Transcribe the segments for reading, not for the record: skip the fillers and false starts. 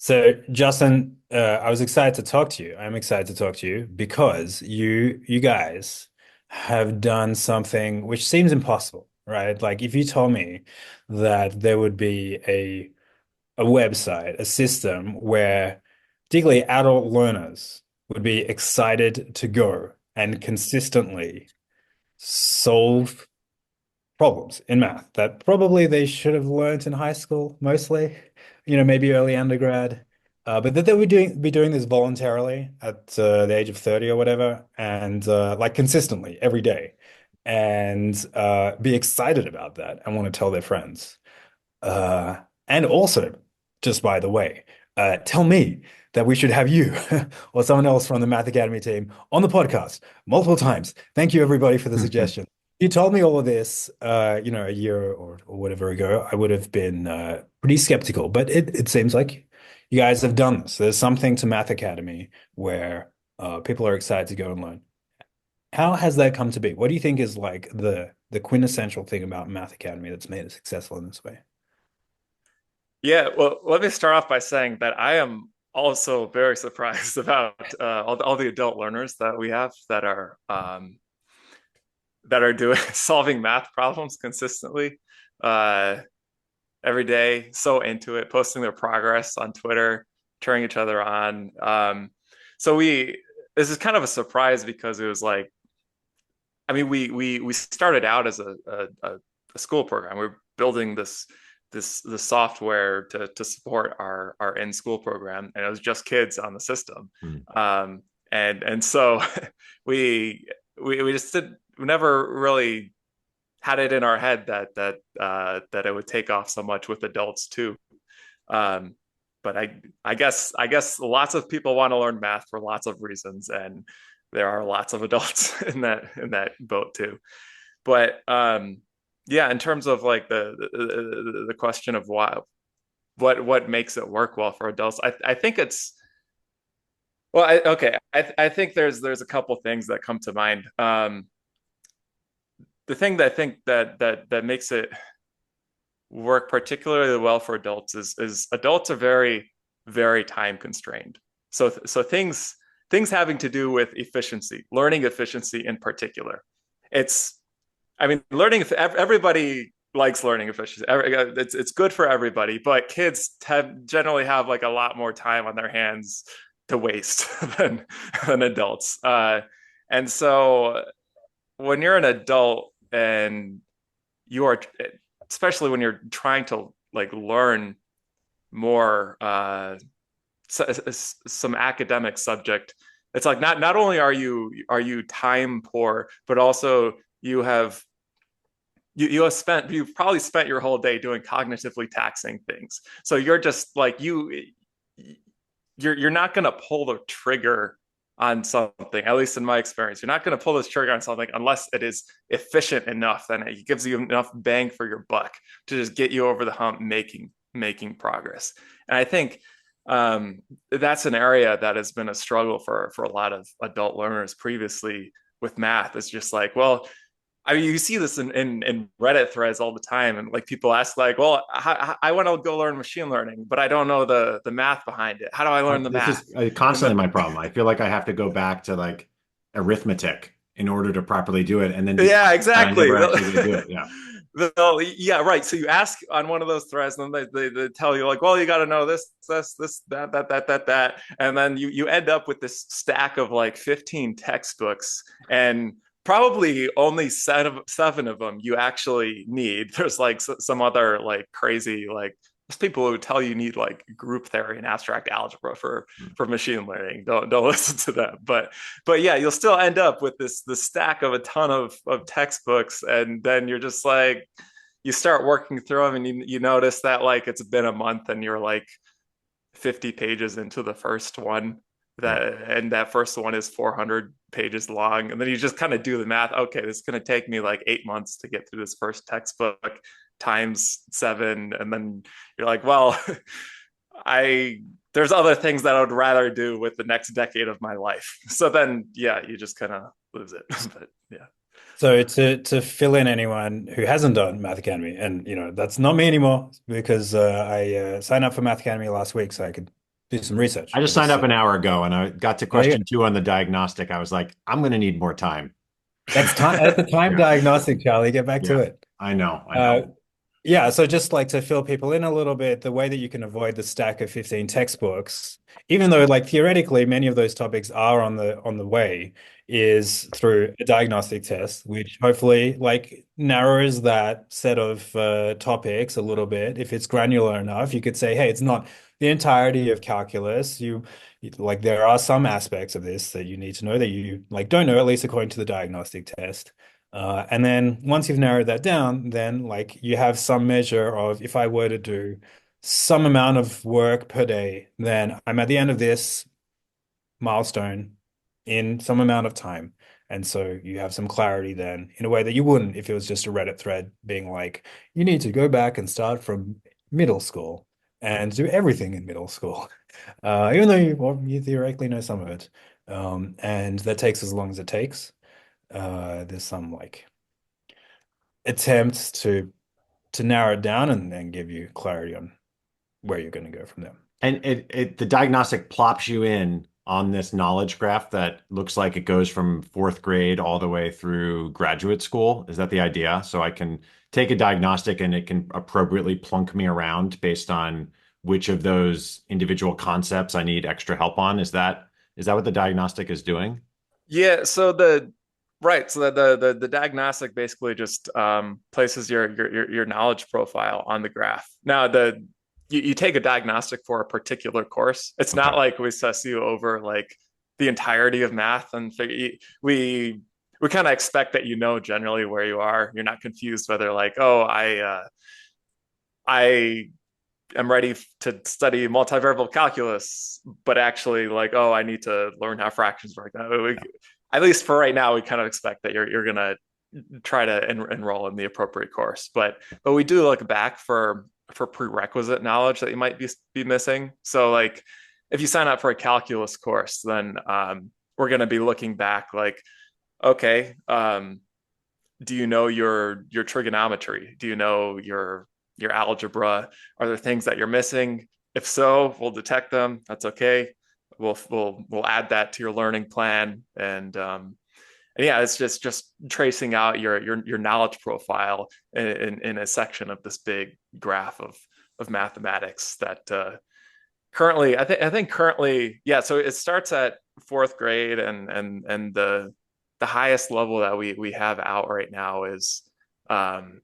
So, Justin, I was excited to talk to you. I'm excited to talk to you because you guys have done something which seems impossible, right? Like if you told me that there would be a website, a system where particularly adult learners would be excited to go and consistently solve problems in math that probably they should have learned in high school, mostly, maybe early undergrad, but that they would be doing this voluntarily at the age of 30 or whatever, and like consistently every day, and be excited about that and want to tell their friends. Uh, and also, just by the way, tell me that we should have you or someone else from the Math Academy team on the podcast multiple times. Thank you, everybody, for the suggestion. You told me all of this, a year or whatever ago, I would have been pretty skeptical, but it seems like you guys have done this. There's something to Math Academy where people are excited to go and learn. How has that come to be? What do you think is like the quintessential thing about Math Academy that's made it successful in this way? Yeah, well, let me start off by saying that I am also very surprised about all the adult learners that we have that are doing solving math problems consistently uh, every day, so into it, posting their progress on Twitter, cheering each other on. So we this is kind of a surprise because it was like, I mean, we started out as a school program. We're building the software to support our in school program, and it was just kids on the system. Mm. And so we we just did we never really had it in our head that it would take off so much with adults too. Um, but I guess lots of people want to learn math for lots of reasons, and there are lots of adults in that boat too. But yeah, in terms of like the question of what makes it work well for adults, I think it's well, I think there's a couple things that come to mind. The thing that I think that makes it work particularly well for adults is adults are very time constrained. So things having to do with efficiency, learning efficiency in particular. It's I mean, learning, everybody likes learning efficiency. It's good for everybody, but kids generally have like a lot more time on their hands to waste than adults. And so when you're an adult and you are, especially when you're trying to like learn more, some academic subject, it's like not only are you time poor, but also you have you've probably spent your whole day doing cognitively taxing things. So you're just like you're not going to pull the trigger on something, at least in my experience. You're not going to pull this trigger on something unless it is efficient enough, then it gives you enough bang for your buck to just get you over the hump making progress. And I think that's an area that has been a struggle for a lot of adult learners previously with math. It's just like, well, I mean, you see this in Reddit threads all the time, and like people ask, like, "Well, I want to go learn machine learning, but I don't know the math behind it. How do I learn the This math?" is And then, constantly my problem. I feel like I have to go back to like arithmetic in order to properly do it, and then yeah, I exactly. never actually get to do it. Yeah. Yeah, right. So you ask on one of those threads, and then they tell you like, "Well, you got to know this, that," and then you end up with this stack of like 15 textbooks and probably only seven of them you actually need. There's like some other like crazy like there's people who tell you need like group theory and abstract algebra for machine learning. Don't listen to them. But yeah, you'll still end up with this stack of a ton of textbooks, and then you're just like you start working through them, and you notice that like it's been a month, and you're like 50 pages into the first one, Yeah. that first one is 400 pages long, and then you just kind of do the math. Okay, this is going to take me like 8 months to get through this first textbook times seven, and then you're like, well, I there's other things that I would rather do with the next decade of my life. So then yeah, you just kind of lose it. But yeah. So to fill in anyone who hasn't done Math Academy, and that's not me anymore because I signed up for Math Academy last week so I could do some research. I just I'll signed just up an hour ago and I got to there you question go. 2 on the diagnostic. I was like, I'm going to need more time. That's time. That's the time Yeah. diagnostic, Charlie. Get back to Yeah. it. I know. I Uh, know. Yeah, so just like to fill people in a little bit, the way that you can avoid the stack of 15 textbooks, even though like theoretically many of those topics are on the way, is through a diagnostic test, which hopefully like narrows that set of topics a little bit. If it's granular enough, you could say, hey, it's not the entirety of calculus. Like there are some aspects of this that you need to know that you like don't know, at least according to the diagnostic test. And then once you've narrowed that down, then like you have some measure of if I were to do some amount of work per day, then I'm at the end of this milestone in some amount of time. And so you have some clarity then in a way that you wouldn't if it was just a Reddit thread being like, you need to go back and start from middle school and do everything in middle school. Even though you theoretically know some of it. And that takes as long as it takes. There's some like attempts to narrow it down and then give you clarity on where you're going to go from there. And the diagnostic plops you in on this knowledge graph that looks like it goes from 4th grade all the way through graduate school. Is that the idea? So I can take a diagnostic and it can appropriately plunk me around based on which of those individual concepts I need extra help on. Is that what the diagnostic is doing? Yeah, so the diagnostic basically just places your knowledge profile on the graph. Now you take a diagnostic for a particular course. It's Okay. not like we assess you over like the entirety of math and we kind of expect that you know generally where you are. You're not confused whether like, oh, I am ready to study multivariable calculus, but actually like, oh, I need to learn how fractions work. At least for right now, we kind of expect that you're gonna try to enroll in the appropriate course. But we do look back for prerequisite knowledge that you might be missing. So like if you sign up for a calculus course, then we're going to be looking back like, okay, do you know your trigonometry? Do you know your algebra? Are there things that you're missing? If so, we'll detect them. That's okay. We'll add that to your learning plan, and yeah, it's just tracing out your knowledge profile in a section of this big graph of mathematics that currently I think currently, yeah, so it starts at 4th grade, and the highest level that we have out right now is um,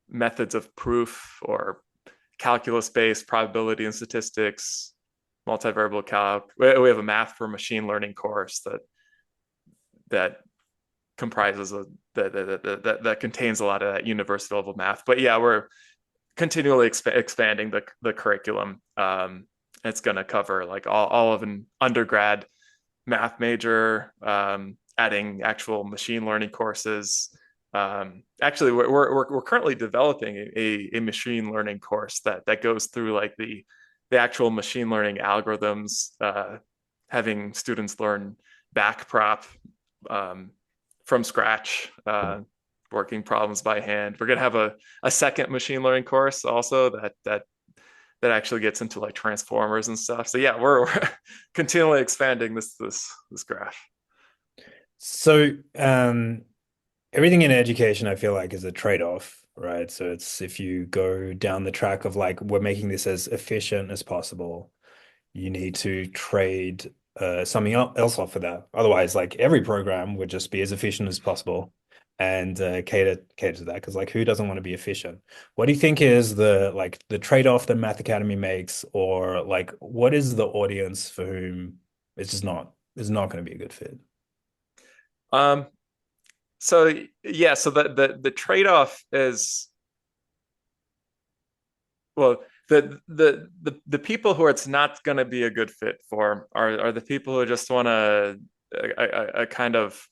methods of proof or calculus-based probability and statistics, multivariable calc. We have a math for machine learning course that comprises that contains a lot of that university level math. But yeah, we're continually expanding the curriculum. It's going to cover like all of an undergrad math major, adding actual machine learning courses. Actually, we're currently developing a machine learning course that goes through like the actual machine learning algorithms, having students learn backprop from scratch, working problems by hand. We're gonna have a second machine learning course also that actually gets into like transformers and stuff. So yeah, we're continually expanding this graph. So, everything in education, I feel like, is a trade-off, right? So it's if you go down the track of like we're making this as efficient as possible, you need to trade something else off for that. Otherwise, like every program would just be as efficient as possible and cater to that. Because like who doesn't want to be efficient? What do you think is the like the trade-off that Math Academy makes, or like what is the audience for whom it's not going to be a good fit? Um, so yeah, so the trade-off is, well, the people who it's not going to be a good fit for are the people who just want a kind of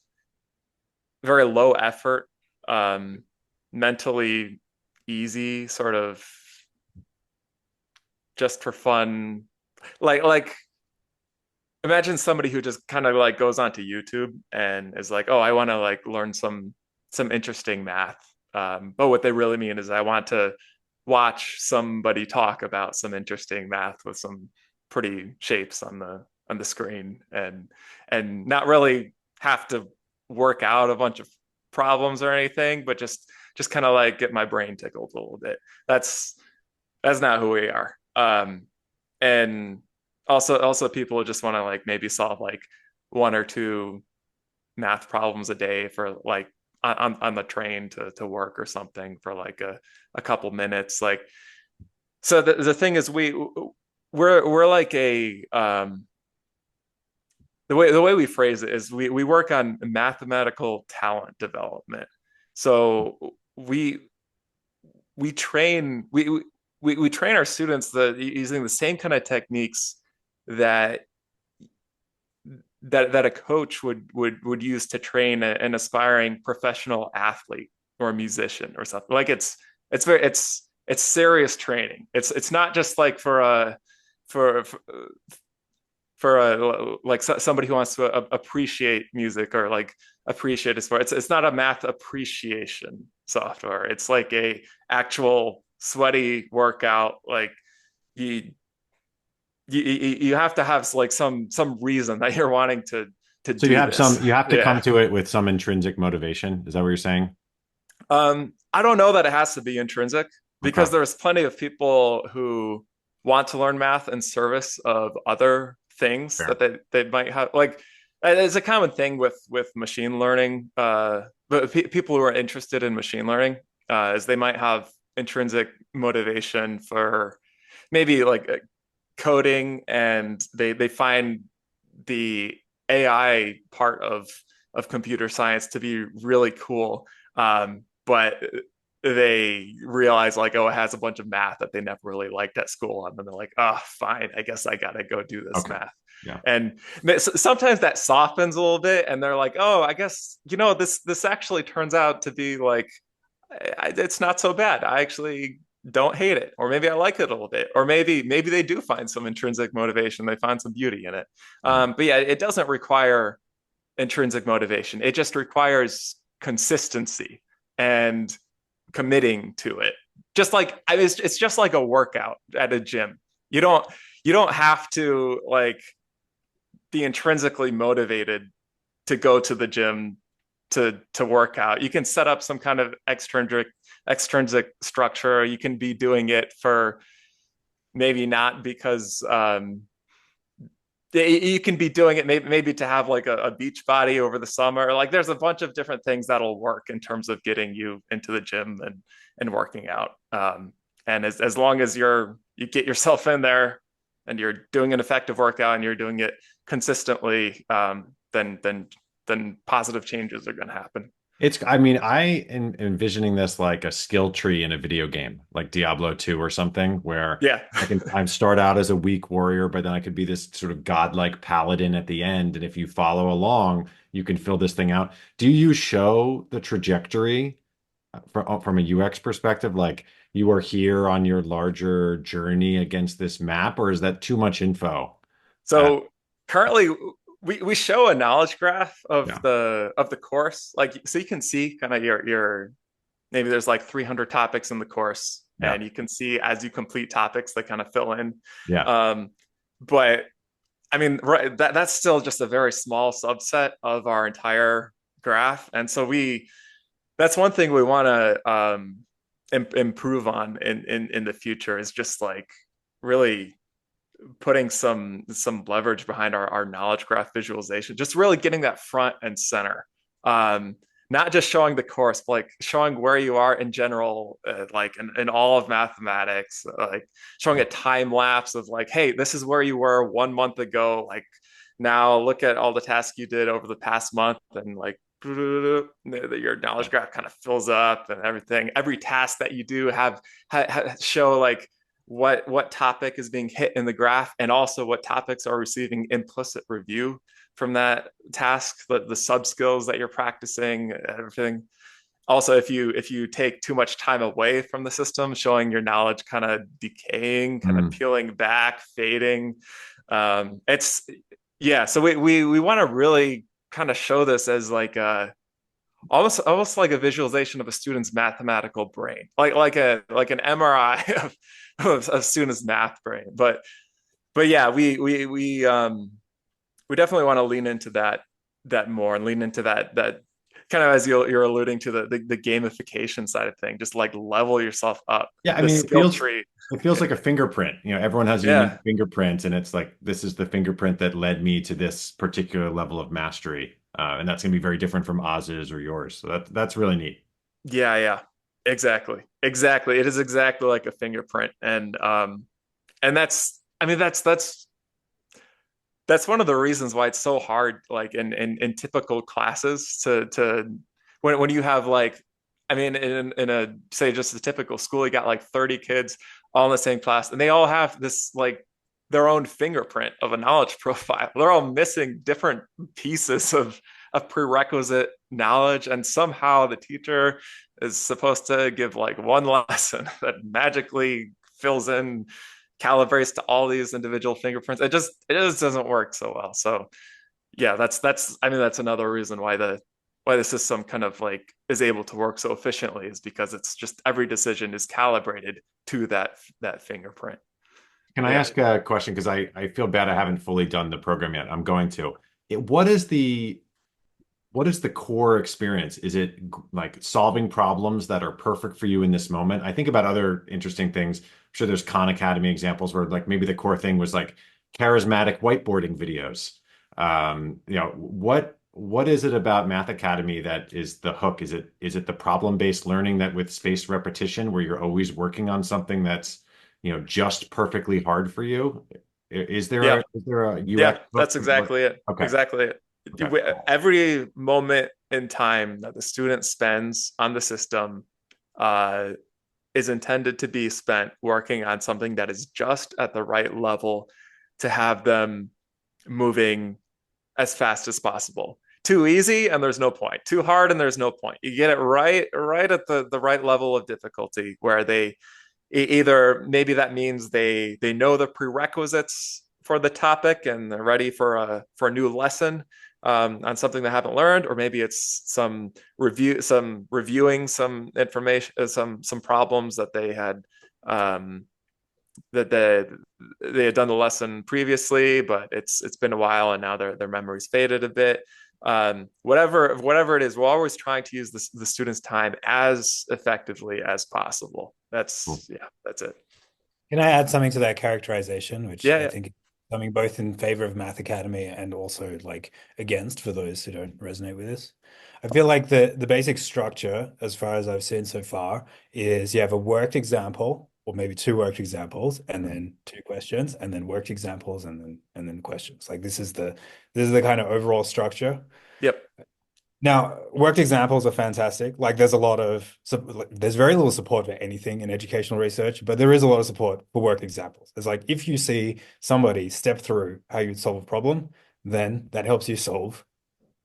very low effort, um, mentally easy sort of just for fun, like imagine somebody who just kind of like goes onto YouTube and is like, oh, I want to like learn some interesting math. But what they really mean is I want to watch somebody talk about some interesting math with some pretty shapes on the screen, and not really have to work out a bunch of problems or anything, but just kind of like get my brain tickled a little bit. That's not who we are. And also people just want to like maybe solve like one or two math problems a day for like on the train to work or something for like a couple minutes. Like, so the thing is we're like the way we phrase it is we work on mathematical talent development. So we train we train our students using the same kind of techniques that a coach would use to train an aspiring professional athlete or a musician or something. Like it's serious training. It's not just like for like somebody who wants to appreciate music or like appreciate a sport. It's not a math appreciation software. It's like a actual sweaty workout. Like you you have to have like some reason that you're wanting to So you do have this. you have to come Yeah. to it with some intrinsic motivation. Is that what you're saying? I don't know that it has to be intrinsic, Okay. because there's plenty of people who want to learn math in service of other things Fair. that they might have. Like, it's a common thing with machine learning. But people who are interested in machine learning is they might have intrinsic motivation for maybe like coding, and they find the AI part of computer science to be really cool. But they realize like, oh, it has a bunch of math that they never really liked at school. And then they're like, oh, fine, I guess I gotta go do this Okay. math. Yeah. And sometimes that softens a little bit, and they're like, oh, I guess, this actually turns out to be like, it's not so bad. I actually don't hate it, or maybe I like it a little bit, or maybe they do find some intrinsic motivation. They find some beauty in it. Mhm. But yeah, it doesn't require intrinsic motivation. It just requires consistency and committing to it. Just like it's just like a workout at a gym. You don't you don't have to like be intrinsically motivated to go to the gym to work out. You can set up some kind of extrinsic structure. You can be doing it for maybe not because you can be doing it maybe to have like a beach body over the summer. Like, there's a bunch of different things that'll work in terms of getting you into the gym and working out. And as long as you get yourself in there and you're doing an effective workout and you're doing it consistently, then positive changes are going to happen. I mean, I am envisioning this like a skill tree in a video game, like Diablo 2 or something, where Yeah. I start out as a weak warrior, but then I could be this sort of godlike paladin at the end. And if you follow along, you can fill this thing out. Do you show the trajectory from a UX perspective? Like, you are here on your larger journey against this map, or is that too much info? So currently we show a knowledge graph Yeah. of the course. Like, so you can see kind of your maybe there's like 300 topics in the course, Yeah. and you can see as you complete topics they kind of fill in. Yeah. But I mean, right, that's still just a very small subset of our entire graph. And so that's one thing we want to improve on in the future, is just like really putting some leverage behind our knowledge graph visualization, just really getting that front and center. Not just showing the course, but like showing where you are in general, like in all of mathematics, like showing a time lapse of like, hey, this is where you were 1 month ago. Like, now look at all the tasks you did over the past month, and like your knowledge graph kind of fills up, and everything. Every task that you do show like what topic is being hit in the graph, and also what topics are receiving implicit review from that task, the sub skills that you're practicing, everything. Also, if you take too much time away from the system, showing your knowledge kind of decaying, kind of Mm. peeling back, fading. It's Yeah, so we want to really kind of show this as like a almost like a visualization of a student's mathematical brain, like an MRI of student's math brain. But but yeah, we definitely want to lean into that more and lean into that kind of as you're alluding to the gamification side of thing. Just like level yourself up Yeah, I the mean, skill tree. it feels like a fingerprint. You know, everyone has a unique Yeah. fingerprint, and it's like this is the fingerprint that led me to this particular level of mastery, and that's going to be very different from Oz's or yours. So that's really neat. Yeah. Exactly. It is exactly like a fingerprint. And that's, I mean, that's one of the reasons why it's so hard, like in typical classes to when you have like, I mean, in a say just a typical school, you got like 30 kids all in the same class, and they all have this like their own fingerprint of a knowledge profile. They're all missing different pieces of prerequisite knowledge, and somehow the teacher is supposed to give like one lesson that magically fills in, calibrates to all these individual fingerprints. It just doesn't work so well. So yeah, that's I mean that's another reason why the system kind of like is able to work so efficiently, is because it's just every decision is calibrated to that fingerprint. Can I Yeah. ask a question? Because I feel bad I haven't fully done the program yet. I'm going to. What is the core experience? Is it like solving problems that are perfect for you in this moment? I think about other interesting things. I'm sure there's Khan Academy examples where like maybe the core thing was like charismatic whiteboarding videos. What is it about Math Academy that is the hook? Is it the problem-based learning that with spaced repetition where you're always working on something that's, just perfectly hard for you? Is there Yeah. a is there a Yeah, UX hook that's to what? exactly it. Okay. Exactly it. Okay. Cool. Every moment in time that the student spends on the system uh, is intended to be spent working on something that is just at the right level to have them moving as fast as possible. Too easy and there's no point. Too hard and there's no point. You get it right at the right level of difficulty where they either maybe that means they know the prerequisites for the topic and they're ready for a new lesson on something they haven't learned, or maybe it's some reviewing some information, some problems that they had that they had done the lesson previously, but it's been a while and now their memory's faded a bit. Whatever it is, we're always trying to use the student's time as effectively as possible. Cool. That's it. Can I add something to that characterization, which I Yeah, think is something both in favor of Math Academy and also like against for those who don't resonate with this? I feel like the basic structure, as far as I've seen so far, is you have a worked example, or maybe two worked examples, and then two questions, and then worked examples, and then questions. Like this is the kind of overall structure. yep, Now, worked examples are fantastic. Like, there's very little support for anything in educational research, but there is a lot of support for worked examples. It's like if you see somebody step through how you'd solve a problem, then that helps you solve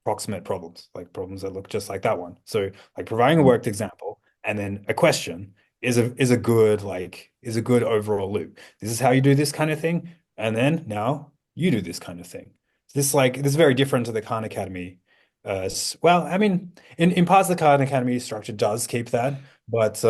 proximate problems, like problems that look just like that one. So, like providing a worked example and then a question is a good overall loop. This is how you do this kind of thing, and then now you do this kind of thing. This is very different to the Khan Academy well, I mean, in parts of the Khan Academy structure does keep that, but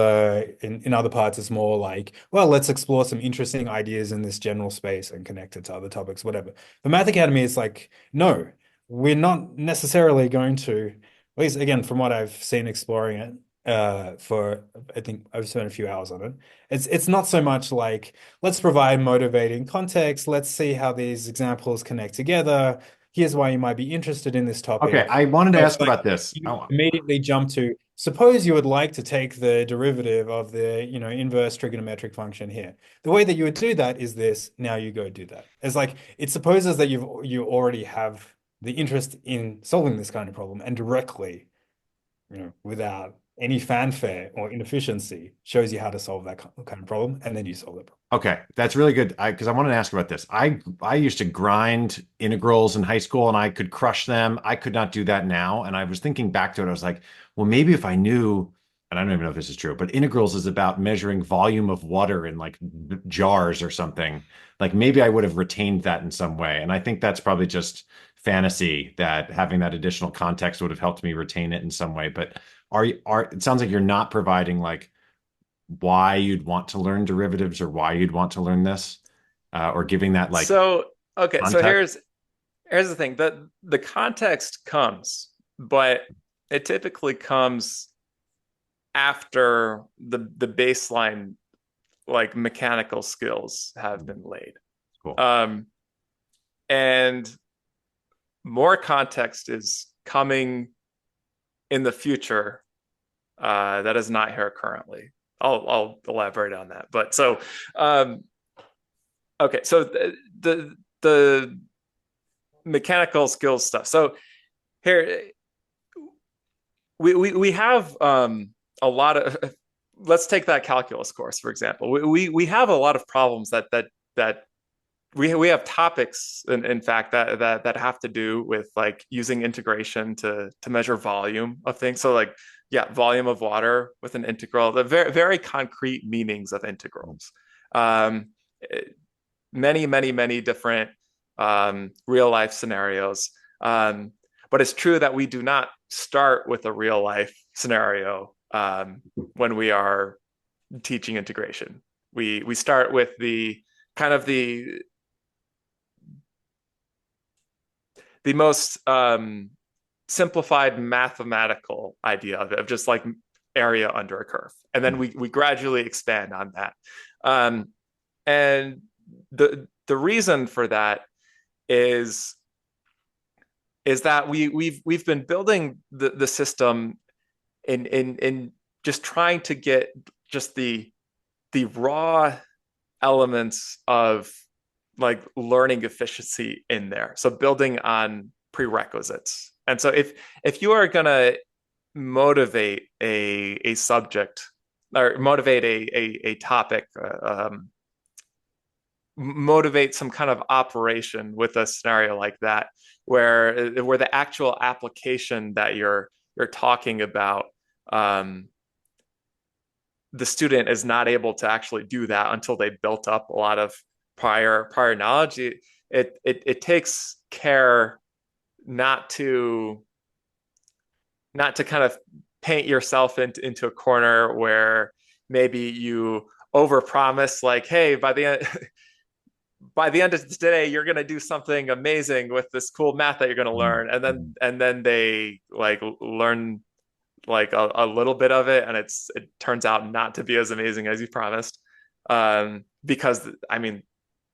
in other parts it's more like, well, let's explore some interesting ideas in this general space and connect it to other topics, whatever. The Math Academy is like, no, we're not necessarily going to, at least again, from what I've seen exploring it, for I think I've spent a few hours on it. It's not so much like let's provide motivating context, let's see how these examples connect together. Here's why you might be interested in this Okay, topic. I wanted to It's ask like about this. you immediately jump to suppose you would like to take the derivative of the, inverse trigonometric function here. The way that you would do that is this. Now you go do that. It's like it supposes that you already have the interest in solving this kind of problem and directly, without any fanfare or inefficiency, shows you how to solve that kind of problem, and then you solve it. Okay, that's really good. Because I wanted to ask about this. I used to grind integrals in high school and I could crush them. I could not do that now. And I was thinking back to it. I was like, well, maybe if I knew, and I don't even know if this is true, but integrals is about measuring volume of water in like jars or something. Like maybe I would have retained that in some way. And I think that's probably just fantasy that having that additional context would have helped me retain it in some way. But it sounds like you're not providing like why you'd want to learn derivatives or why you'd want to learn this? or giving that like So, okay, so context? here's the thing. The context comes, but it typically comes after the baseline like mechanical skills have been laid. Cool. Um, and more context is coming in the future that is not here currently. I'll elaborate on that. But so um, okay, so the mechanical skills stuff. So here we have a lot of, let's take that calculus course for example. We have a lot of problems that we have topics in fact that have to do with like using integration to measure volume of things. So like yeah, volume of water with an integral, the very concrete meanings of integrals. Um, many different real life scenarios. But it's true that we do not start with a real life scenario when we are teaching integration. We start with the kind of the most simplified mathematical idea of just like area under a curve, and then we gradually expand on that. And the reason for that is that we've been building the system in just trying to get just the raw elements of like learning efficiency in there. So building on prerequisites. And so if you are going to motivate a subject or motivate a topic, motivate some kind of operation with a scenario like that, where the actual application that you're talking about, the student is not able to actually do that until they built up a lot of prior knowledge. It takes care not to kind of paint yourself into a corner where maybe you overpromise like, hey, by the end of today, you're going to do something amazing with this cool math that you're going to learn. And then they like learn like a little bit of it. And it turns out not to be as amazing as you promised. Because I mean,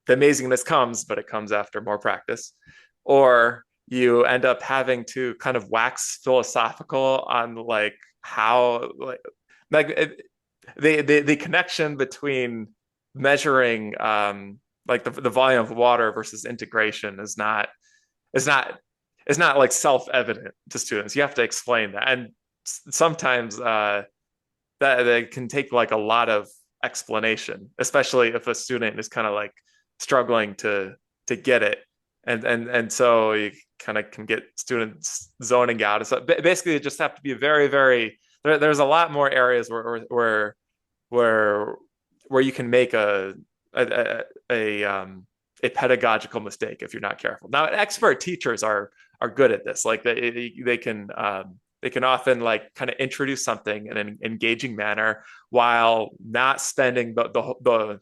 the amazingness comes, but it comes after more practice. Or you end up having to kind of wax philosophical on like how like the connection between measuring like the volume of water versus integration is not is not like self-evident to students. You have to explain that, and sometimes that can take like a lot of explanation, especially if a student is kind of like struggling to get it, and so you kind of can get students zoning out. So basically, you just have to be very. There's a lot more areas where you can make a pedagogical mistake if you're not careful. Now, expert teachers are good at this. Like they can often like kind of introduce something in an engaging manner while not spending the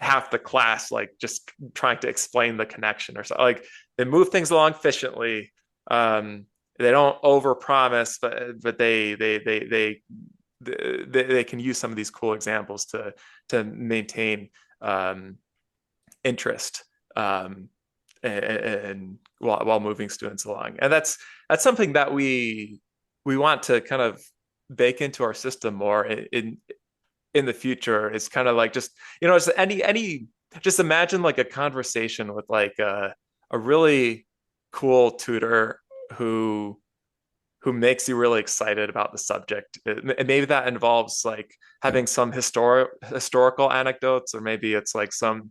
half the class like just trying to explain the connection or so. Like they move things along efficiently. They don't overpromise, but they can use some of these cool examples to maintain interest and while moving students along. And that's something that we want to kind of bake into our system more in the future. Is kind of like just just just imagine like a conversation with like a really cool tutor who makes you really excited about the subject. And maybe that involves like having some historical anecdotes, or maybe it's like some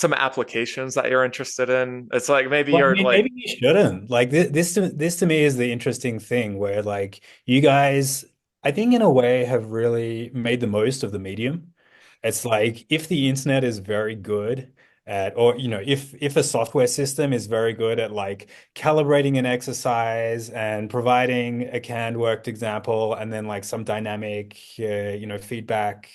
applications that you're interested in. It's like maybe Well, I you're mean, like, maybe you shouldn't. Like this to me is the interesting thing where like you guys, I think in a way have really made the most of the medium. It's like if the internet is very good at, or if a software system is very good at like calibrating an exercise and providing a canned worked example and then like some dynamic feedback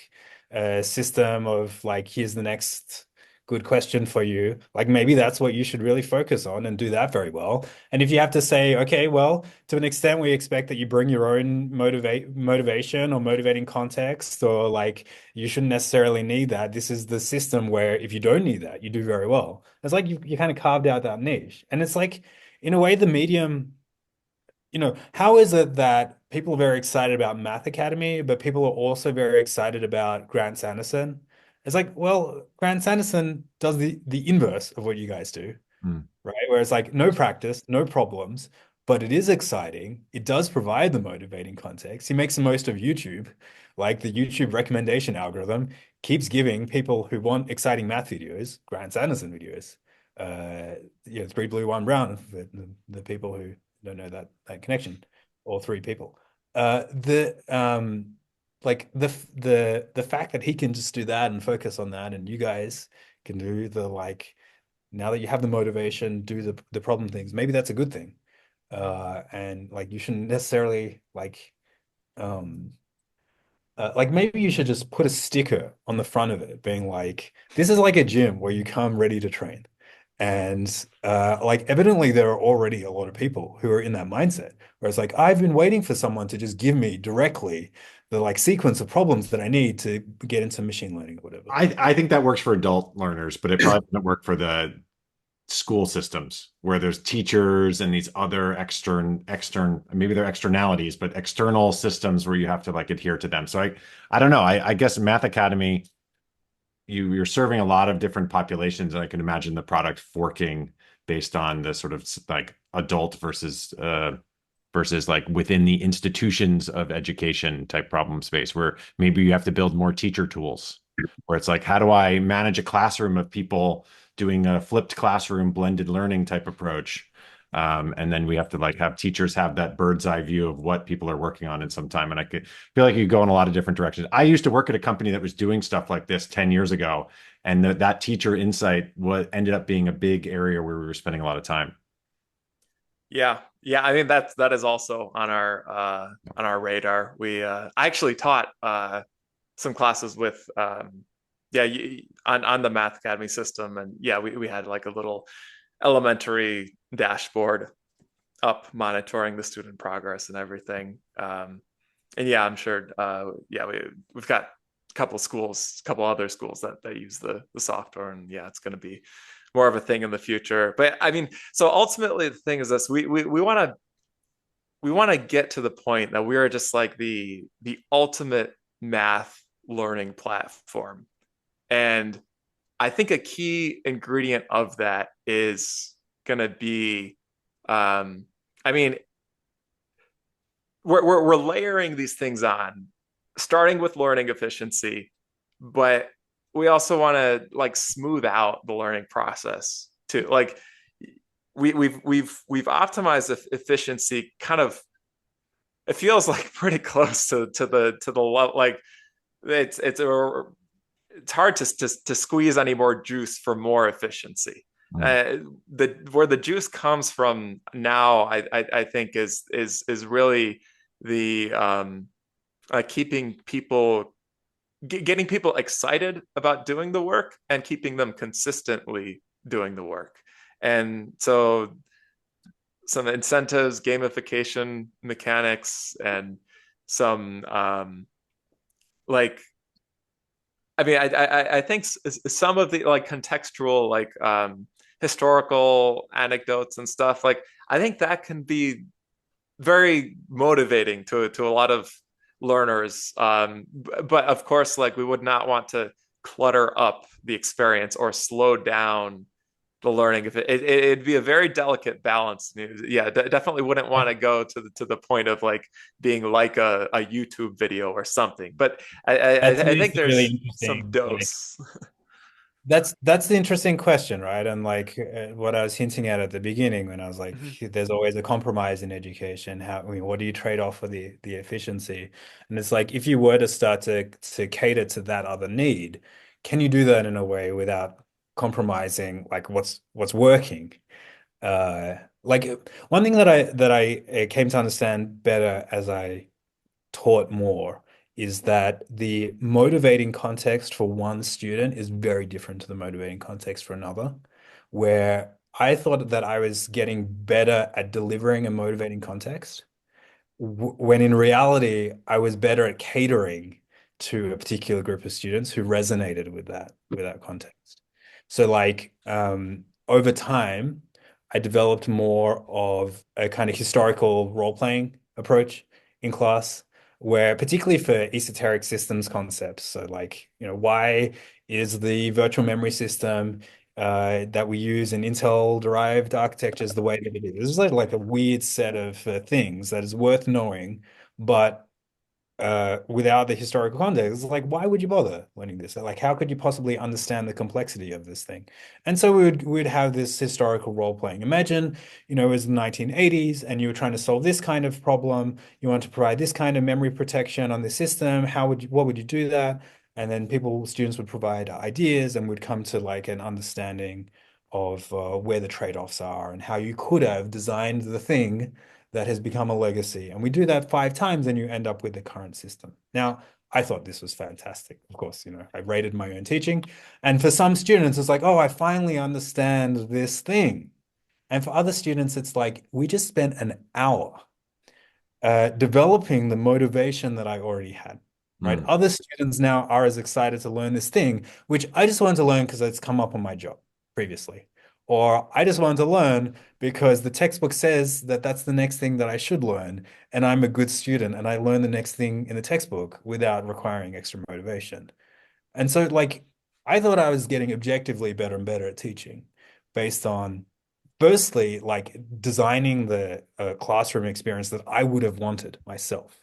a system of like, here's the next good question for you. Like maybe that's what you should really focus on and do that very well. And if you have to say, okay, well, to an extent, we expect that you bring your own motivation or motivating context, or like you shouldn't necessarily need that. This is the system where if you don't need that, you do very well. It's like you kind of carved out that niche. And it's like, in a way, the medium, how is it that people are very excited about Math Academy, but people are also very excited about Grant Sanderson? It's like, well, Grant Sanderson does the inverse of what you guys do, Hmm. right? Where it's like no practice, no problems, but it is exciting. It does provide the motivating context. He makes the most of YouTube. Like the YouTube recommendation algorithm keeps giving people who want exciting math videos, Grant Sanderson videos. Three blue, one brown for the people who don't know that connection, or three people. The like the fact that he can just do that and focus on that, and you guys can do the like, now that you have the motivation, do the problem things. Maybe that's a good thing. And like you shouldn't necessarily like maybe you should just put a sticker on the front of it being like, this is like a gym where you come ready to train. And like evidently there are already a lot of people who are in that mindset where it's like, I've been waiting for someone to just give me directly the like sequence of problems that I need to get into machine learning or whatever. I think that works for adult learners, but it probably doesn't work for the school systems where there's teachers and these other extern maybe they're externalities, but external systems where you have to like adhere to them. So I don't know. I guess Math Academy, you're serving a lot of different populations, and I can imagine the product forking based on the sort of like adult versus like within the institutions of education type problem space, where maybe you have to build more teacher tools, where it's like, how do I manage a classroom of people doing a flipped classroom blended learning type approach? And then we have to like have teachers have that bird's eye view of what people are working on in some time. And I could feel like you go in a lot of different directions. I used to work at a company that was doing stuff like this 10 years ago. And that teacher insight ended up being a big area where we were spending a lot of time. Yeah, yeah. I mean that is also on our radar. I actually taught some classes with on the Math Academy system, and yeah, we had like a little elementary dashboard up monitoring the student progress and everything. And yeah, I'm sure. Yeah, we've got a couple other schools that use the software, and yeah, it's going to be more of a thing in the future. But I mean, so ultimately, the thing is this: we want to get to the point that we are just like the ultimate math learning platform, and I think a key ingredient of that is going to be, I mean, we're layering these things on, starting with learning efficiency, but we also want to like smooth out the learning process too. Like we've optimized efficiency kind of. It feels like pretty close to the level. Like it's hard to squeeze any more juice for more efficiency. Mm. The where the juice comes from now, I think is really the keeping people getting people excited about doing the work and keeping them consistently doing the work. And so some incentives, gamification mechanics, and some like I mean, I think some of the like contextual, like historical anecdotes and stuff, like I think that can be very motivating to a lot of learners. But of course, like we would not want to clutter up the experience or slow down the learning. If it'd be a very delicate balance. Yeah, definitely wouldn't want to go to the point of like being like a YouTube video or something. But That's I think really there's some interesting. Like dose. that's the interesting question, right? And like what I was hinting at the beginning when I was like, Mhm. there's always a compromise in education. I mean, what do you trade off for the efficiency? And it's like if you were to start to cater to that other need, can you do that in a way without compromising like what's working? Like one thing that I came to understand better as I taught more is that the motivating context for one student is very different to the motivating context for another, where I thought that I was getting better at delivering a motivating context, when in reality, I was better at catering to a particular group of students who resonated with that context. So like over time, I developed more of a kind of historical role-playing approach in class, where particularly for esoteric systems concepts, so like, why is the virtual memory system that we use in Intel-derived architectures the way that it is? This is like a weird set of things that is worth knowing, but without the historical context, it's like, why would you bother learning this? Like, how could you possibly understand the complexity of this thing? And so we would have this historical role playing. Imagine, it was the 1980s and you were trying to solve this kind of problem. You want to provide this kind of memory protection on the system. What would you do that? And then students would provide ideas and would come to like an understanding of where the trade-offs are and how you could have designed the thing that has become a legacy. And we do that 5 times and you end up with the current system. Now, I thought this was fantastic. Of course, I rated my own teaching. And for some students, it's like, oh, I finally understand this thing. And for other students, it's like, we just spent an hour developing the motivation that I already had, right? Mm. Other students now are as excited to learn this thing, which I just wanted to learn because it's come up on my job previously. Or I just wanted to learn because the textbook says that that's the next thing that I should learn. And I'm a good student and I learn the next thing in the textbook without requiring extra motivation. And so, like, I thought I was getting objectively better and better at teaching based on, firstly, like designing the classroom experience that I would have wanted myself,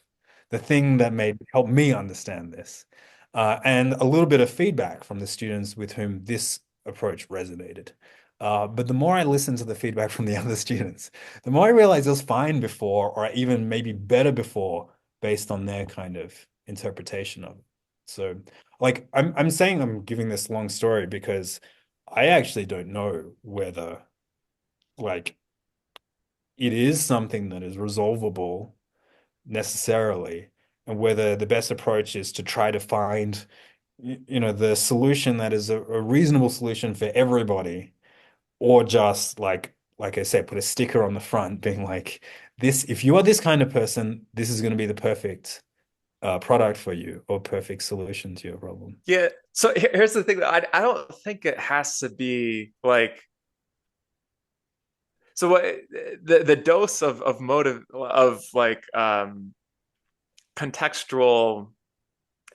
the thing that made help me understand this, and a little bit of feedback from the students with whom this approach resonated. But the more I listened to the feedback from the other students, the more I realized it was fine before, or even maybe better before, based on their kind of interpretation of it. So, like, I'm saying I'm giving this long story because I actually don't know whether like it is something that is resolvable necessarily, and whether the best approach is to try to find, the solution that is a reasonable solution for everybody, or just like I said, put a sticker on the front being like, this, if you are this kind of person, this is going to be the perfect product for you or perfect solution to your problem. Yeah. So here's the thing that I don't think it has to be like, so what the dose of motive of like contextual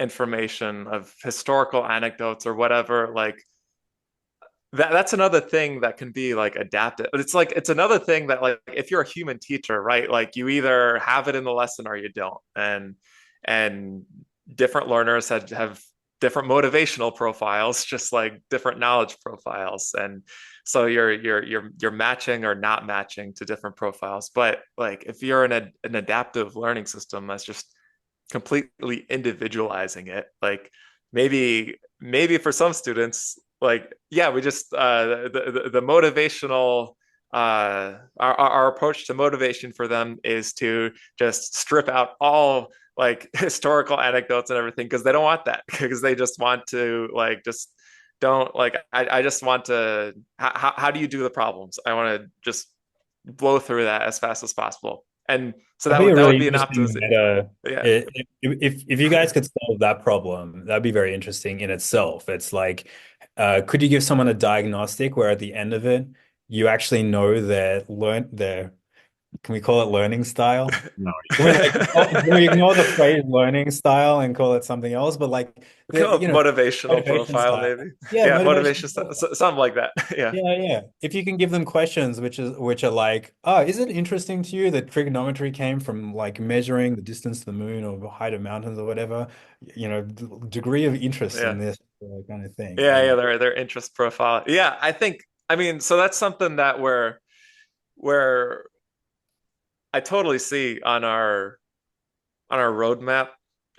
information, of historical anecdotes or whatever, like that's another thing that can be like adapted. But it's like it's another thing that, like, if you're a human teacher, right, like you either have it in the lesson or you don't. And different learners have different motivational profiles, just like different knowledge profiles. And so you're matching or not matching to different profiles. But like if you're in an adaptive learning system that's just completely individualizing it, like maybe for some students, like, yeah, we just the motivational our approach to motivation for them is to just strip out all like historical anecdotes and everything, because they don't want that, because they just want to like just don't like I just want to how do you do the problems? I want to just blow through that as fast as possible. And so That'd be a that really would be an interesting optimization. meta. Yeah. If you guys could solve that problem, that'd be very interesting in itself. It's like, could you give someone a diagnostic where at the end of it, you actually know their, can we call it learning style? No, Can we like can we ignore the phrase learning style and call it something else? But like Kind the of motivational motivation profile, style. maybe. Yeah, Yeah, motivation motivation stuff, style. something like that. Yeah. Yeah, yeah. If you can give them questions which are like, oh, is it interesting to you that trigonometry came from like measuring the distance to the moon or the height of mountains or whatever, degree of interest Yeah. in this kind of thing. Yeah, yeah, And their interest profile. Yeah, I mean, so that's something that where I totally see on our roadmap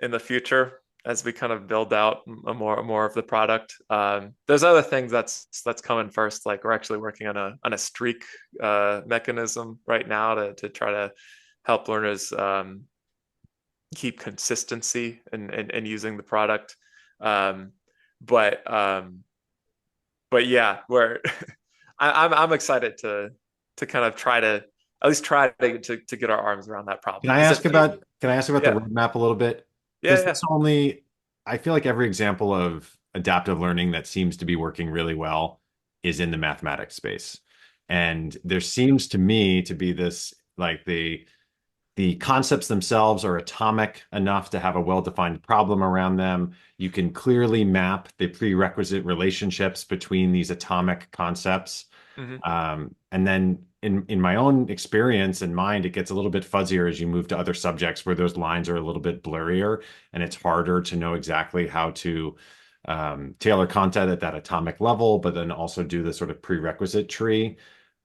in the future as we kind of build out more of the product. There's other things that's coming first. Like we're actually working on a streak mechanism right now to try to help learners keep consistency and using the product. Um, but um, but yeah, where I'm excited to kind of try to at least try to get our arms around that problem because it feels Can I ask about the yeah roadmap a little bit? yeah Does yeah. this only, I feel like every example of adaptive learning that seems to be working really well is in the mathematics space. And there seems to me to be this like the concepts themselves are atomic enough to have a well-defined problem around them. You can clearly map the prerequisite relationships between these atomic concepts. Mm-hmm. And then in my own experience and mind, it gets a little bit fuzzier as you move to other subjects where those lines are a little bit blurrier and it's harder to know exactly how to tailor content at that atomic level, but then also do the sort of prerequisite tree.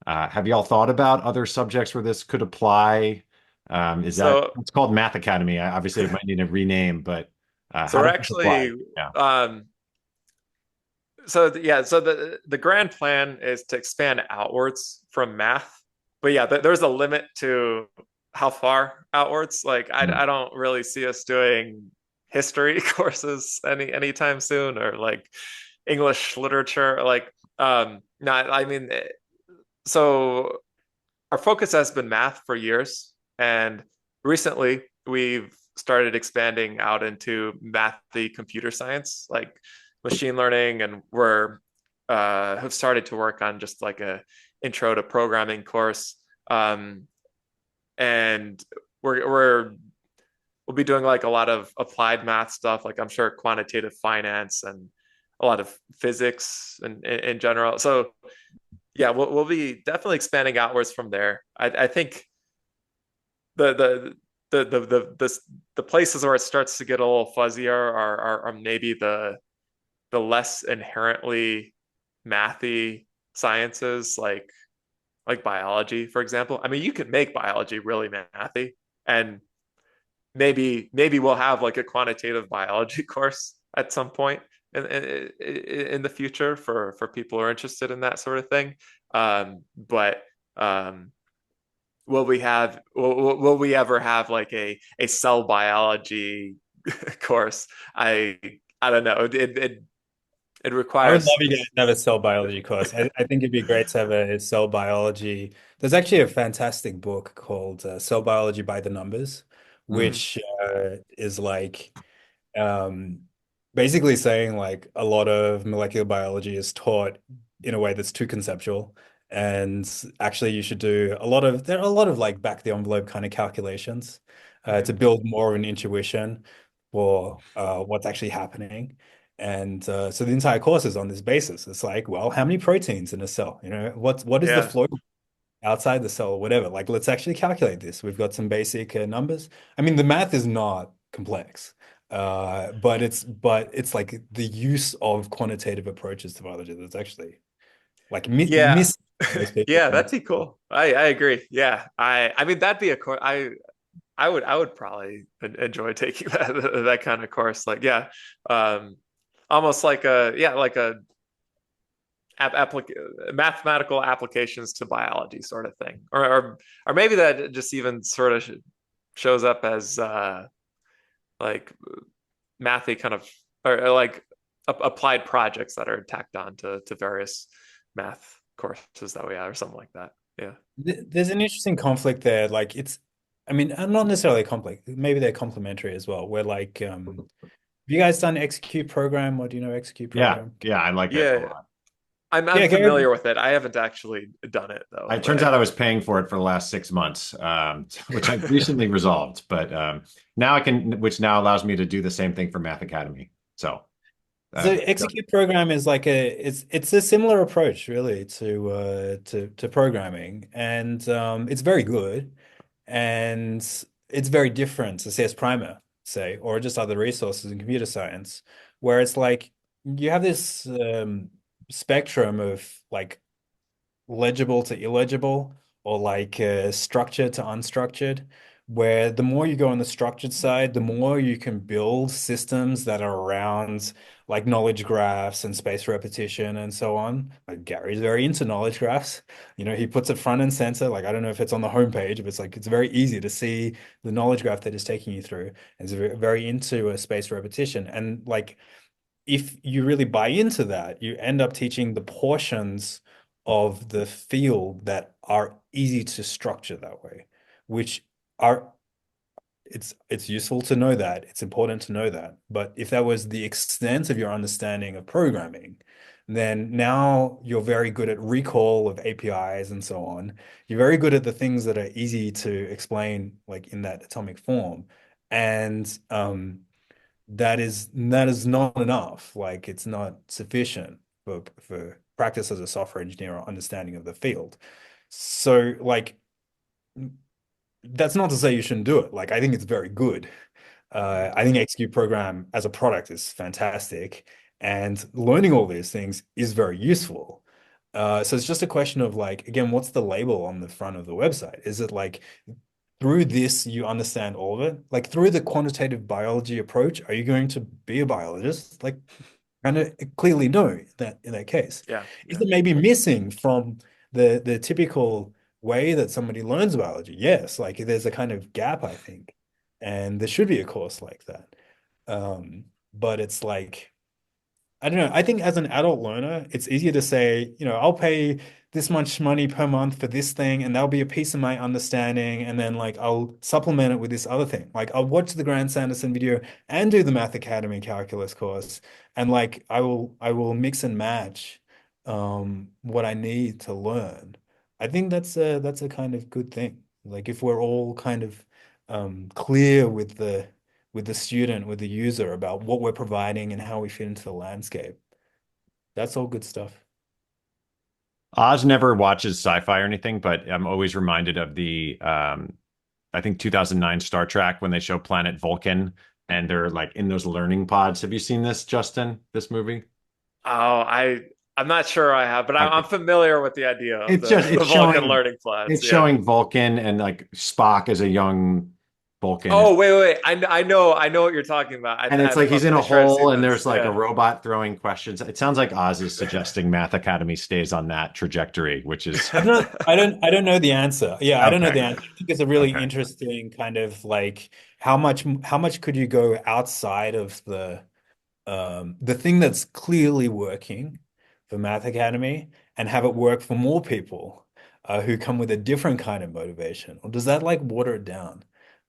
Have y'all thought about other subjects where this could apply? Is that So it's called MathAcademy? Obviously, it might need a rename, but so how we're does this apply? actually Yeah. um, yeah, so the grand plan is to expand outwards from math, but yeah, there's a limit to how far outwards. Like Mm. I don't really see us doing history courses anytime soon, or like English literature. Like not I mean, so our focus has been math for years, and recently we've started expanding out into mathy computer science, like machine learning, and we're have started to work on just like a intro to programming course, and we're we'll be doing like a lot of applied math stuff, like I'm sure quantitative finance and a lot of physics and in general. So yeah, we'll be definitely expanding outwards from there. I think the the the places where it starts to get a little fuzzier are maybe the less inherently mathy sciences, like biology, for example. I mean, you can make biology really mathy, and maybe we'll have like a quantitative biology course at some point in the future for people who are interested in that sort of thing. But will we ever have like a cell biology course? I don't know. It I would love requires you guys to have a cell biology course. I think it'd be great to have a cell biology. There's actually a fantastic book called Cell Biology by the Numbers, mm, which is like um, basically saying like a lot of molecular biology is taught in a way that's too conceptual. And actually, you should do there are a lot of like back the envelope kind of calculations mhm. to build more of an intuition for what's actually happening. And so the entire course is on this basis. It's like, well, how many proteins in a cell? You know, what is the Yeah. flow outside the cell or whatever? Like, let's actually calculate this. We've got some basic numbers. I mean, the math is not complex, but it's like the use of quantitative approaches to biology that's actually like Yeah. miss most people Yeah, from that'd be cool. I agree. Yeah. I mean that'd be a course I would probably enjoy taking that kind of course. Like, yeah, um, almost like a yeah, like a mathematical applications to biology sort of thing, or maybe that just even sort of shows up as like mathy kind of or like applied projects that are tacked on to various math courses that we have or something like that. Yeah. There's an interesting conflict there. Like it's, I mean, not necessarily a conflict. Maybe they're complementary as well. Where like, have you guys done execute program or do you know execute Yeah, program? yeah, I like it a Yeah. lot. I'm Yeah, go. familiar with it. I haven't actually done it though, It but turns out I was paying for it for the last 6 months, which I've recently resolved. But now I can, which now allows me to do the same thing for Math Academy. So, So yeah. execute program is like it's a similar approach really to programming, and it's very good, and it's very different to CS Primer, say, or just other resources in computer science, where it's like you have this spectrum of like legible to illegible, or like structured to unstructured, where the more you go on the structured side, the more you can build systems that are around like knowledge graphs and space repetition and so on. Like Gary's very into knowledge graphs. You know, he puts it front and center. Like I don't know if it's on the homepage, but it's like it's very easy to see the knowledge graph that is taking you through. It's very into a space repetition. And like if you really buy into that, you end up teaching the portions of the field that are easy to structure that way, which are it's useful to know that. It's important to know that. But if that was the extent of your understanding of programming, then now you're very good at recall of APIs and so on. You're very good at the things that are easy to explain, like in that atomic form. And that is not enough. Like it's not sufficient for practice as a software engineer or understanding of the field. So like that's not to say you shouldn't do it. Like I think it's very good. I think Execute Program as a product is fantastic, and learning all these things is very useful. So it's just a question of like, again, what's the label on the front of the website? Is it like through this you understand all of it? Like through the quantitative biology approach, are you going to be a biologist? Like kind of clearly no that in that case. Yeah, Is yeah. it maybe missing from the typical way that somebody learns biology? Yes, like there's a kind of gap, I think, and there should be a course like that. But it's like I don't know. I think as an adult learner, it's easier to say, I'll pay this much money per month for this thing, and that'll be a piece of my understanding. And then like I'll supplement it with this other thing. Like I'll watch the Grant Sanderson video and do the Math Academy calculus course. And like I will mix and match what I need to learn. I think that's a kind of good thing. Like if we're all kind of clear with the student, with the user about what we're providing and how we fit into the landscape. That's all good stuff. Oz never watches sci-fi or anything, but I'm always reminded of the I think 2009 Star Trek when they show planet Vulcan and they're like in those learning pods. Have you seen this, Justin? This movie? Oh, I'm not sure I have, but I'm Okay. familiar with the idea of It's the just the Vulcan learning pods. it's Yeah. showing Vulcan and like Spock as a young Vulcan is, Oh, wait. I know what you're talking about. and it's I'm like he's in a pretty sure I've hole seen and this. there's like a Yeah. robot throwing questions. It sounds like Oz is suggesting Math Academy stays on that trajectory, which is I'm not, I don't know the answer. Yeah, I don't know okay. the answer. I think it's a really Okay. interesting kind of like how much could you go outside of the thing that's clearly working for Math Academy and have it work for more people who come with a different kind of motivation? Or does that like water it down?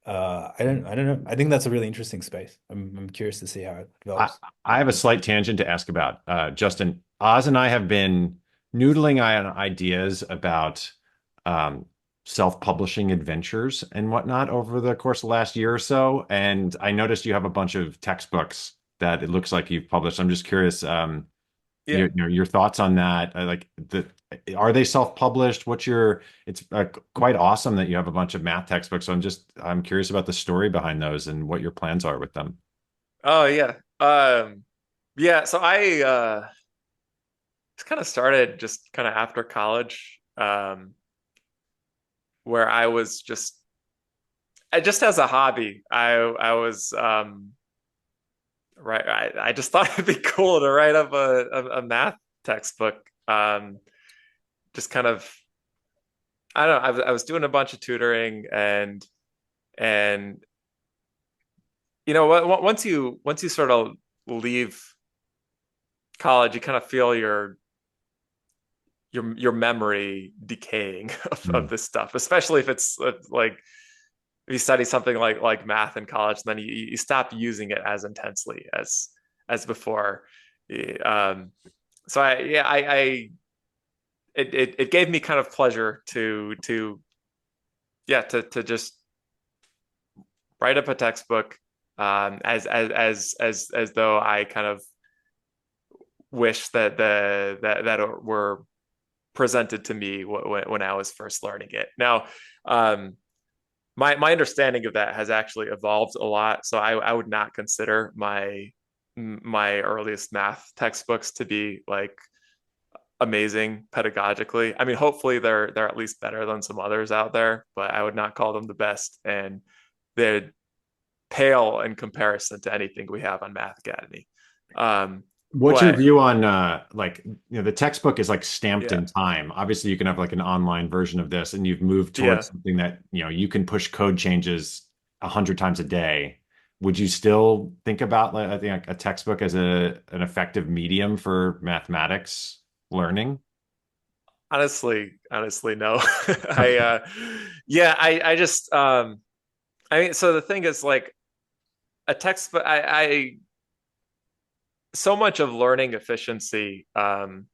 I don't know. I think that's a really interesting space. I'm curious to see how it I, develops. I have a slight tangent to ask about. Justin, Oz and I have been noodling on ideas about um, self-publishing adventures and whatnot over the course of the last year or so. And I noticed you have a bunch of textbooks that it looks like you've published. I'm just curious, Yeah. your thoughts on that. Are they self-published? It's quite awesome that you have a bunch of math textbooks. So I'm curious about the story behind those and what your plans are with them. Oh, yeah. Yeah. So I just kind of started just kind of after college, where I just as a hobby, I was right. I just thought it'd be cool to write up a math textbook. Just kind of I don't know. I was doing a bunch of tutoring and once you sort of leave college, you kind of feel your memory decaying of Mm. this stuff, especially if it's like if you study something like math in college, then you stop using it as intensely as before. Um, so it gave me kind of pleasure to just write up a textbook as though I kind of wish that it were presented to me when I was first learning it. Now, my understanding of that has actually evolved a lot. So I would not consider my earliest math textbooks to be like amazing pedagogically. I mean, hopefully they're at least better than some others out there, but I would not call them the best. And they're pale in comparison to anything we have on Math Academy. What's your But view on like the textbook is like stamped yeah, in time. Obviously, you can have like an online version of this, and you've moved yeah. towards something that you can push code changes 100 times a day. Would you still think about like I think a textbook as an effective medium for mathematics learning? Honestly, no. Yeah, I just I mean, so the thing is like a textbook I so much of learning efficiency I've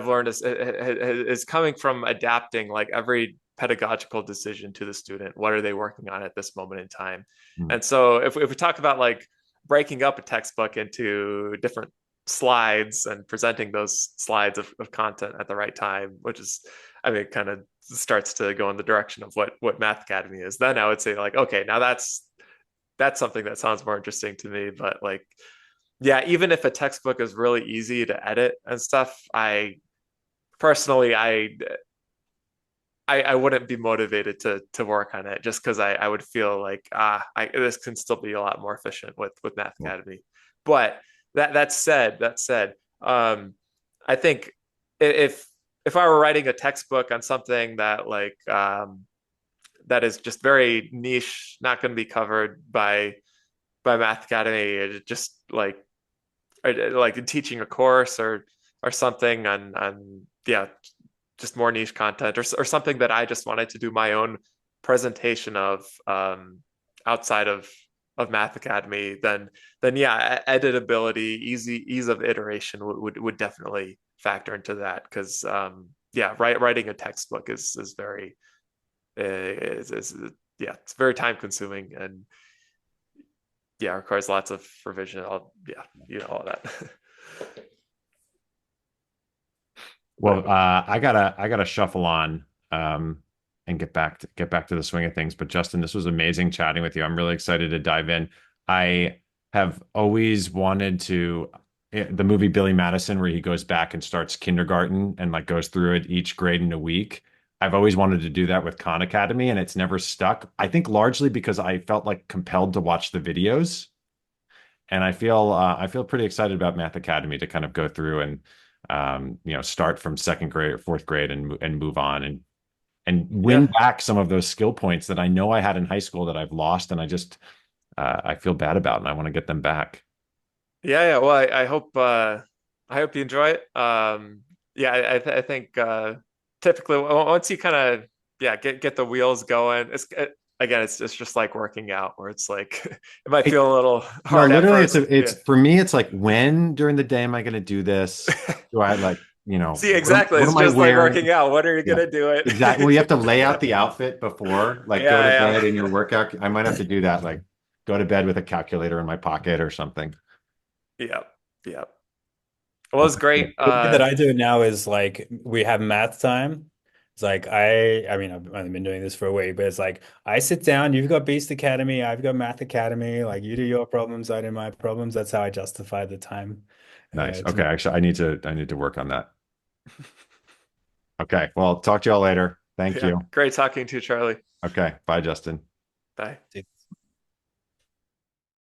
learned is coming from adapting like every pedagogical decision to the student. What are they working on at this moment in time? Hmm. And so if we talk about like breaking up a textbook into different slides and presenting those slides of content at the right time, which is, I mean, kind of starts to go in the direction of what Math Academy is, then I would say like, okay, now that's something that sounds more interesting to me. But like, yeah, even if a textbook is really easy to edit and stuff, I personally I wouldn't be motivated to work on it just because I would feel like this can still be a lot more efficient with Math Cool. Academy. But that said, I think if if I were writing a textbook on something that like that is just very niche, not going to be covered by Math Academy, it just like teaching a course or something on yeah, just more niche content or something that I just wanted to do my own presentation of outside of Math Academy, then yeah, editability, ease of iteration would definitely factor into that because yeah, writing a textbook is very is yeah, it's very time consuming and yeah, requires lots of revision. Yeah, you know all that. Well, But I gotta shuffle on and get back to the swing of things. But Justin, this was amazing chatting with you. I'm really excited to dive in. I have always wanted to the movie Billy Madison, where he goes back and starts kindergarten and like goes through it each grade in a week. I've always wanted to do that with Khan Academy, and it's never stuck. I think largely because I felt like compelled to watch the videos. And I feel pretty excited about Math Academy to kind of go through and start from second grade or fourth grade and move on and win yeah, back some of those skill points that I know I had in high school that I've lost and I feel bad about and I want to get them back. yeah. Well, I hope you enjoy it. Yeah, I think typically once you kind of yeah get the wheels going, again it's just like working out where it's like it might It, feel a little no, hard at literally, it's first. a, it's Yeah. for me. It's like when during the day am I going to do this? Do I like See, exactly. what It's am I just like wearing? working out. When are you Yeah. gonna do Exactly. Well, you have it? to lay out the outfit before, like go to Yeah, bed in yeah, your workout. I might have to do that, like go to bed with a calculator in my pocket or something. yeah, yeah. Well, it's Okay, cool. great. The way that I do it now is like we have math time. It's like I mean I've been doing this for a week, but it's like I sit down, you've got Beast Academy, I've got Math Academy, like you do your problems, I do my problems. That's how I justify the time. Nice. To Okay, actually, I need to work on that. Okay. Well, talk to y'all later. Thank Yeah, you. great talking to you, Charlie. Okay. Bye, Justin. Bye. my